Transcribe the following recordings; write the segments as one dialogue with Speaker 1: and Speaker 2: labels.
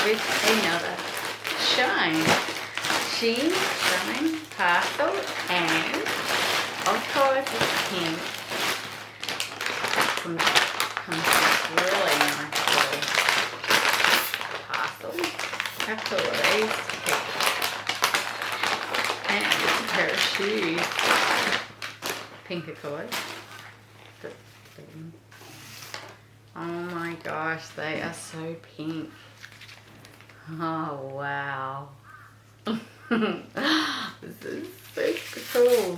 Speaker 1: with another Shein parcel, and of course it's pink. Comes really nice little parcel. How cool are these? And it's a pair of shoes. Pink of course. Oh my gosh, they are so pink. Oh wow. This is super cool.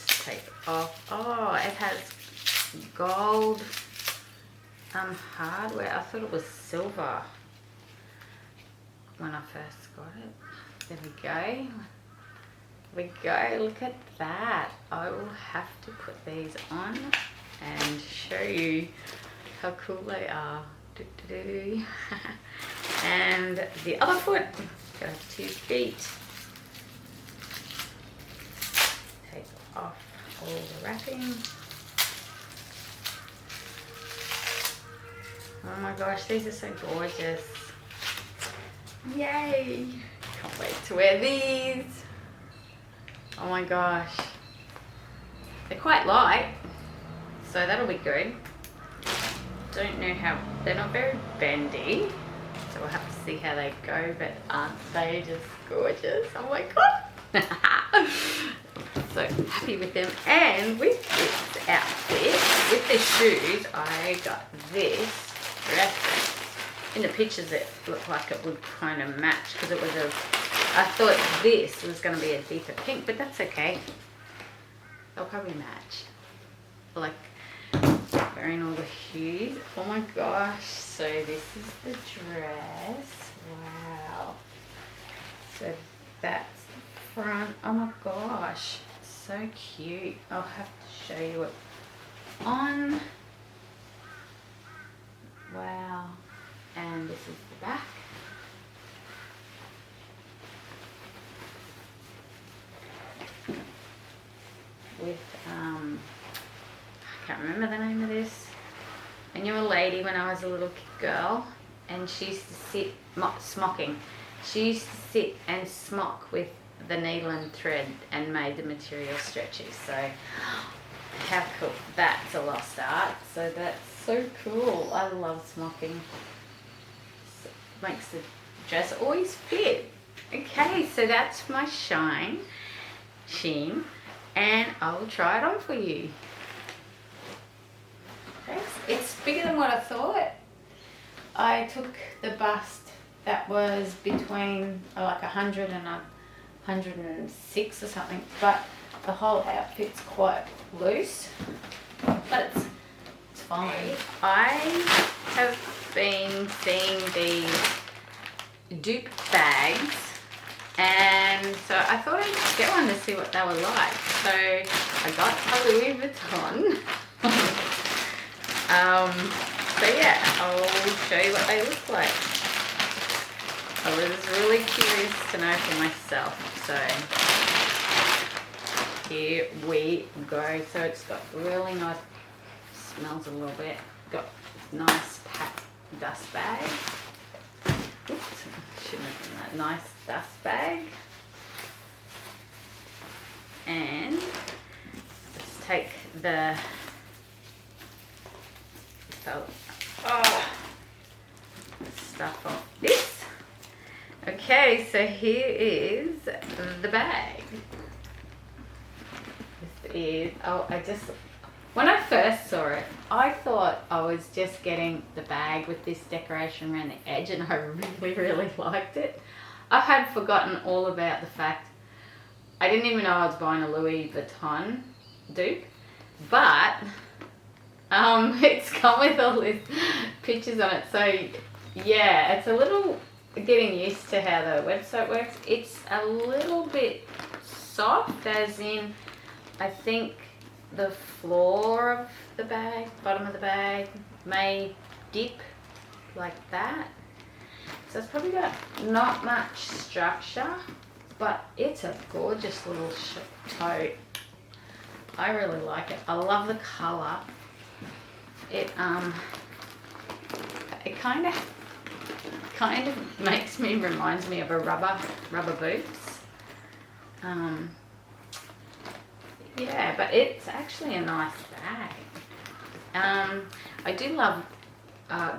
Speaker 1: Just take it off. Oh, it has gold hardware. I thought it was silver when I first got it. There we go. There we go. Look at that. I will have to put these on and show you how cool they are. And the other foot, go to 2 feet. Take off all the wrapping. Oh my gosh, these are so gorgeous. Yay! Can't wait to wear these. Oh my gosh. They're quite light, so that'll be good. Don't know how, they're not very bendy, so we'll have to see how they go, but aren't they just gorgeous? Oh my god. So happy with them. And with this outfit, with the shoes, I got this dress. In the pictures it looked like it would kind of match, because it was I thought this was going to be a deeper pink, but that's okay. They'll probably match. Like wearing all the hues. Oh my gosh. So this is the dress. Wow. So that's the front. Oh my gosh. It's so cute. I'll have to show you it on. Wow. And this is the back. With I can't remember the name of this. I knew a lady when I was a little girl, and she used to sit smocking. She used to sit and smock with the needle and thread and made the material stretchy. So how cool. That's a lost art. So that's so cool. I love smocking. Makes the dress always fit. Okay, so that's my Shein, and I'll try it on for you. Okay. It's bigger than what I thought. I took the bust that was between like 100 and 106 or something, but the whole outfit's quite loose, but it's fine. I have been seeing these dupe bags, and so I thought I'd get one to see what they were like. So I got a Louis Vuitton. So yeah, I'll show you what they look like. I was really curious to know for myself. So here we go. So it's got really nice, smells a little bit. Got nice packed dust bag. Oops, shouldn't have done that. Nice dust bag. And let's take the stuff off this. Okay, so here is the bag. This is, when I first saw it, I thought I was just getting the bag with this decoration around the edge, and I really, really liked it. I had forgotten all about the fact, I didn't even know I was buying a Louis Vuitton dupe, but it's come with all these pictures on it. So yeah, it's a little getting used to how the website works. It's a little bit soft, as in I think the floor of the bag, bottom of the bag, may dip like that. So it's probably got not much structure, but it's a gorgeous little tote. I really like it. I love the colour. It kind of reminds me of a rubber boots. Yeah, but it's actually a nice bag. I do love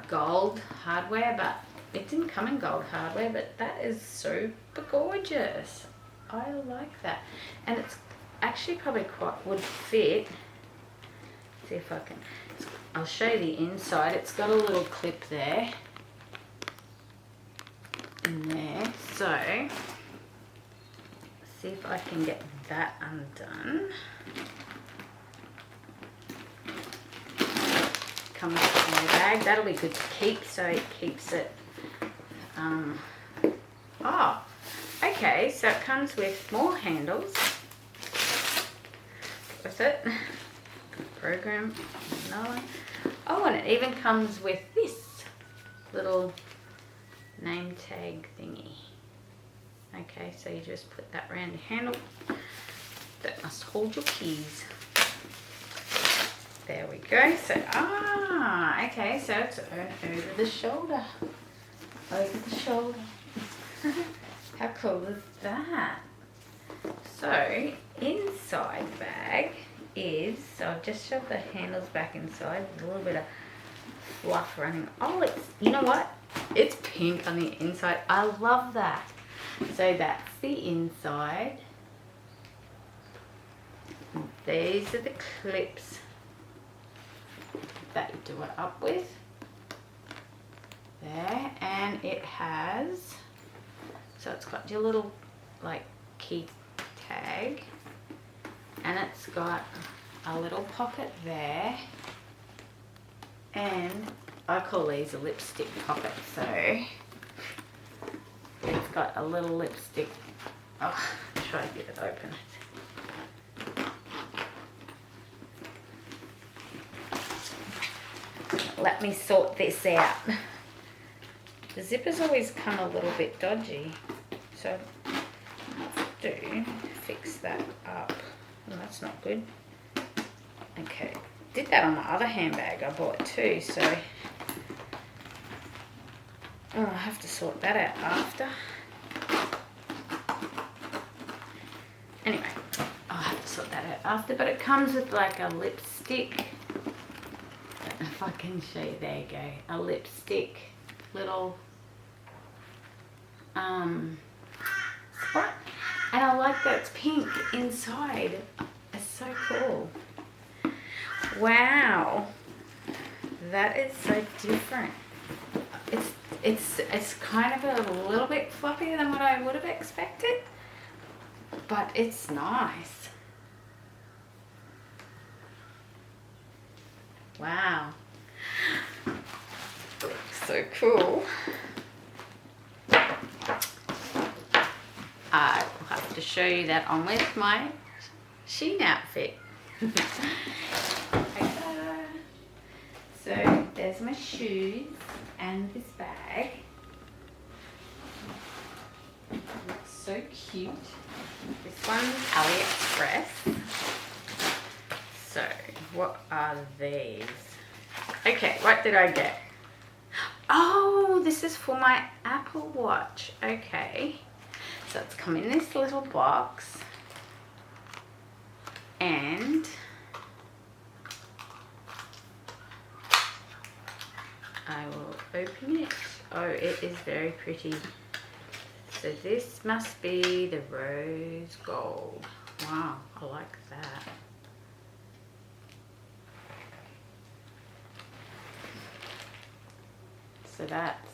Speaker 1: gold hardware, but it didn't come in gold hardware, but that is super gorgeous. I like that. And it's actually probably would fit. See if I can, I'll show you the inside. It's got a little clip there. In there. So, see if I can get that undone. Comes in the bag. That'll be good to keep, so it keeps it. Oh, okay. So it comes with more handles with it. Program another one. Oh, and it even comes with this little name tag thingy. Okay, so you just put that around your handle. That must hold your keys. There we go. So, okay, so it's over the shoulder. Over the shoulder. How cool is that? So, inside the bag is, so I've just shoved the handles back inside. There's a little bit of fluff running. Oh, it's, you know what? It's pink on the inside. I love that. So that's the inside. These are the clips that you do it up with. There, and it has, so it's got your little like key tag, and it's got a little pocket there, and I call these a lipstick pocket. So it's got a little lipstick. Oh, try to get it open. Let me sort this out. The zippers always come a little bit dodgy, so let's fix that up. Oh, that's not good. Okay, did that on my other handbag I bought too, so I'll have to sort that out after. Anyway, I'll have to sort that out after, but it comes with like a lipstick. I don't know if I can show you. There you go. A lipstick little spot. And I like that it's pink inside. It's so cool. Wow. That is so different. It's kind of a little bit fluffier than what I would have expected, but it's nice. Wow. Looks so cool. I will have to show you that on with my Shein outfit. So there's my shoes and this bag. Looks so cute. This one's Aliexpress. So what are these? Okay, what did I get? Oh, this is for my Apple Watch. Okay. So it's come in this little box. And I will open it. Oh, it is very pretty. So this must be the rose gold. Wow, I like that. So that's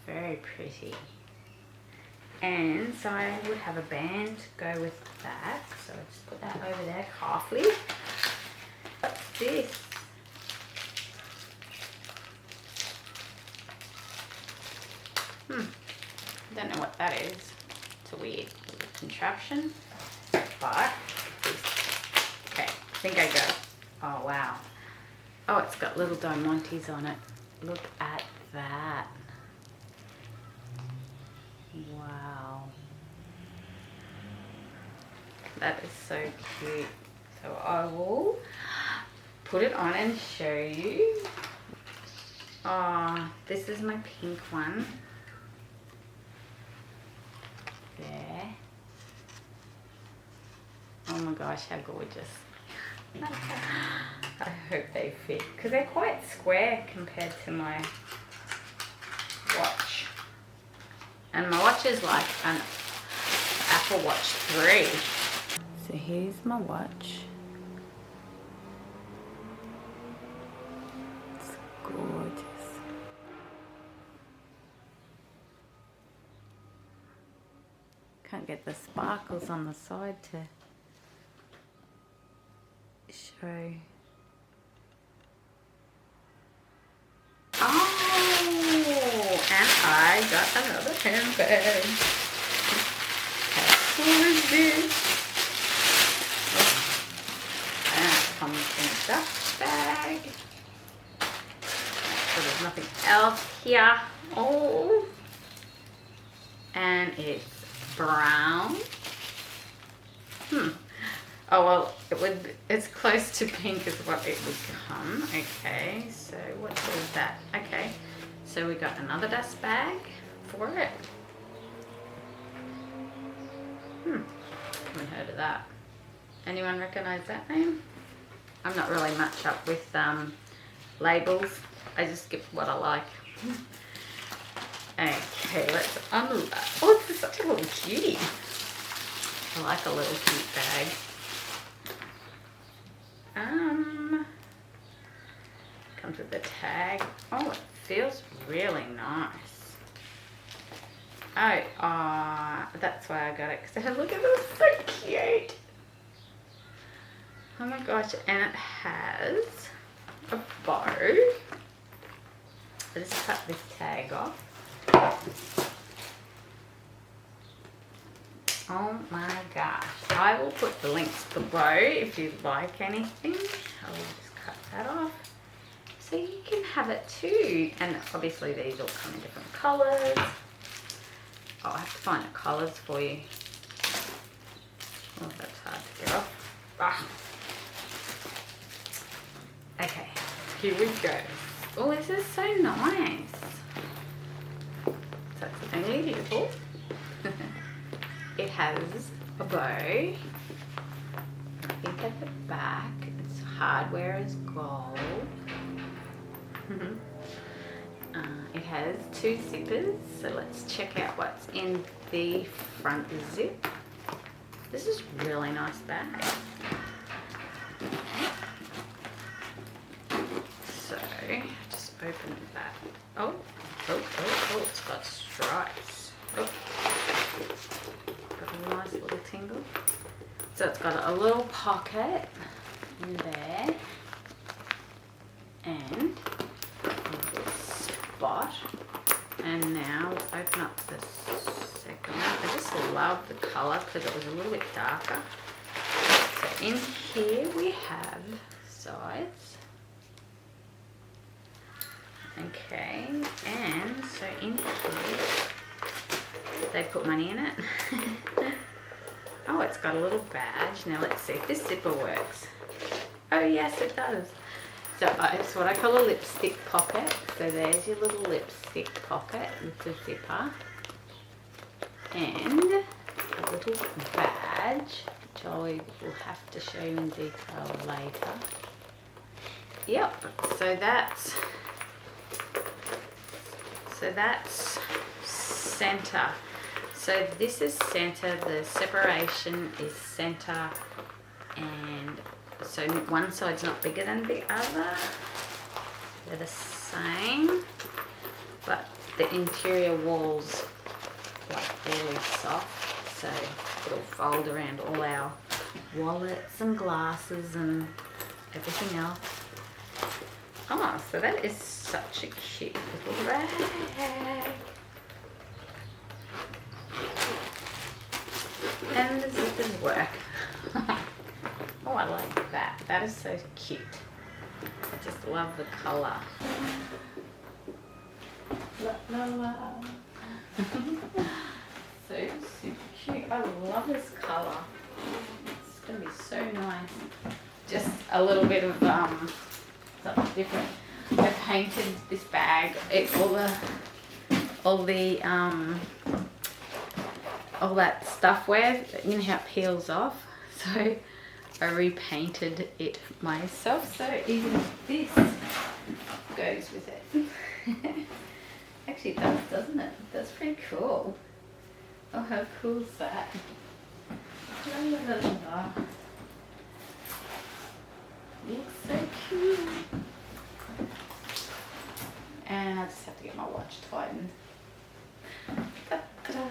Speaker 1: very pretty. And so I would have a band to go with that. So I'll just put that over there halfly. What's this? I don't know what that is. It's a weird little contraption. But this. Okay, I think I go. Oh wow. Oh, it's got little diamantes on it. Look at that. Wow. That is so cute. So I will put it on and show you. Oh, this is my pink one. There. Oh my gosh, how gorgeous. I hope they fit, because they're quite square compared to my watch. And my watch is like an Apple Watch 3. So here's my watch. It's gorgeous. Can't get the sparkles on the side to show. Oh, and I got another handbag. How cool is this? And it comes in a dust bag. So there's nothing else here. Oh, and it's brown. Oh well, it's close to pink is what it would come. Okay, so what is that? Okay, so we got another dust bag for it. Haven't heard of that. Anyone recognize that name? I'm not really much up with labels. I just get what I like. Okay, let's unload. Oh, this is such a little cutie. I like a little cute bag. Comes with the tag. Oh, it feels really nice. Oh, that's why I got it, because look at this, so cute. Oh my gosh, and it has a bow. I just cut this tag off. Oh my gosh. I will put the links below if you'd like anything. I will just cut that off. So you can have it too. And obviously these all come in different colours. Oh, I have to find the colours for you. Oh, that's hard to get off. Ah. Okay, here we go. Oh, this is so nice. So it's only beautiful. It has a bow. I think at the back its hardware is gold. It has 2 zippers, so let's check out what's in the front zip. This is a really nice bag. So just open that. Oh, it's got stripes. Oh. Got a nice little tingle. So it's got a little pocket in there and a little spot. And now let's open up the second one. I just love the colour because it was a little bit darker. So in here we have sides. Okay, and so in here they put money in it. Oh, it's got a little badge. Now let's see if this zipper works. Oh yes, it does. So it's what I call a lipstick pocket. So there's your little lipstick pocket with the zipper. And a little badge, which I will have to show you in detail later. Yep, so that's center. So this is center, the separation is center, and so one side's not bigger than the other. They're the same, but the interior walls like really soft, so it'll fold around all our wallets and glasses and everything else. Oh, so that is such a cute little bag. And the zippers work. Oh, I like that. That is so cute. I just love the colour. La, la, la. So super cute. I love this colour. It's going to be so nice a little bit of something different. I painted this bag. All that stuff where, you know how it peels off. So I repainted it myself. So even this goes with it. Actually it does, doesn't it? That's pretty cool. Oh, how cool is that? La, la, la, la. Looks so cute. And I just have to get my watch tightened. Ta-da.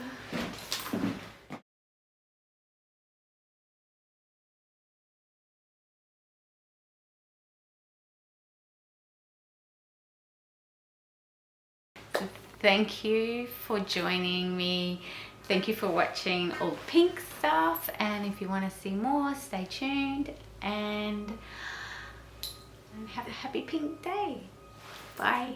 Speaker 1: Thank you for joining me. Thank you for watching all the pink stuff, and if you want to see more, stay tuned and have a happy pink day. Bye.